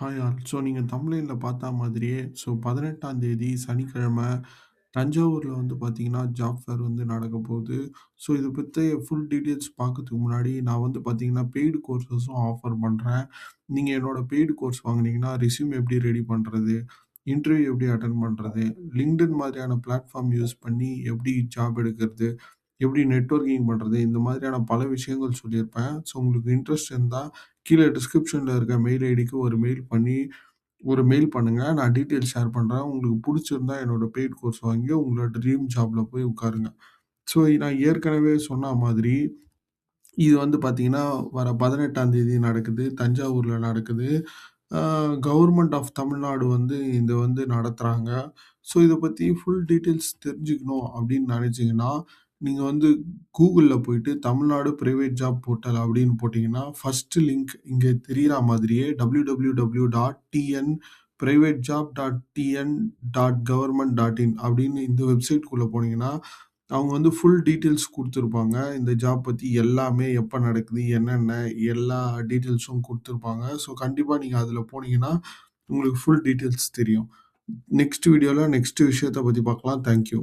Hi all. நீங்க தம்ப்லைன்ல பார்த்தா மாதிரியே 18ஆம் தேதி சனிக்கிழமை தஞ்சாவூர்ல வந்து பார்த்தீங்கன்னா, ஜாப் ஃபேர் வந்து நடக்கப்போகுது. இத பத்திய ஃபுல் டீட்டெயில்ஸ் பார்க்கறதுக்கு முன்னாடி நான் வந்து பார்த்தீங்கன்னா, பெய்டு கோர்ஸஸும் ஆஃபர் பண்றேன். நீங்க என்னோட பெய்டு கோர்ஸ் வாங்குனீங்கன்னா, ரெஸ்யூம் எப்படி ரெடி பண்றது? இன்டர்வியூ எப்படி அட்டெண்ட் பண்றது? LinkedIn மாதிரியான பிளாட்ஃபார்ம் யூஸ் பண்ணி எப்படி ஜாப் எடுக்கிறது? எப்படி நெட்வொர்க்கிங் பண்றது? இந்த மாதிரியான பல விஷயங்கள் சொல்லியிருப்பேன். உங்களுக்கு இன்ட்ரெஸ்ட் இருந்தா, கீழ டிஸ்கிரிப்ஷன்ல இருக்க மெயில் ஐடிக்கு ஒரு மெயில் பண்ணுங்க. நான் டீட்டெயில்ஸ் ஷேர் பண்றேன். உங்களுக்கு புடிச்சிருந்தா என்னோட பெய்ட் கோர்ஸ் வாங்கி உங்களோட ட்ரீம் ஜாப்ல போய் உட்காருங்க. நான் ஏற்கனவே சொன்ன மாதிரி, இது வந்து பார்த்தீங்கன்னா, வர 18ஆம் தேதி நடக்குது. தஞ்சாவூர்ல நடக்குது. அ கவர்ன்மெண்ட் ஆஃப் தமிழ்நாடு வந்து இத வந்து நடத்துறாங்க. இத பத்தி ஃபுல் டீட்டெயில்ஸ் தெரிஞ்சுக்கணும் அப்படின்னு நெனைச்சீங்கன்னா, நீங்க வந்து Googleல போயிட்டு தமிழ்நாடு பிரைவேட் ஜாப் போர்ட்டல் அப்படின்னு போட்டீங்கன்னா, ஃபர்ஸ்ட் லிங்க் இங்க தெரியிற மாதிரியே www.tnprivatejob.tn.government.in அப்படின்னு இந்த வெப்சைட்குள்ள போனீங்கன்னா, அவங்க வந்து ஃபுல் டீட்டெயில்ஸ் குடுத்திருப்பாங்க. இந்த ஜாப் பத்தி எல்லாமே எப்ப நடக்குது, என்னென்ன எல்லா டீட்டெயில்ஸும் குடுத்திருப்பாங்க. கண்டிப்பா நீங்க அதுல போனீங்கன்னா, உங்களுக்கு ஃபுல் டீட்டெயில்ஸ் தெரியும். நெக்ஸ்ட் வீடியோல நெக்ஸ்ட் விஷயத்த பத்தி பார்க்கலாம். Thank you.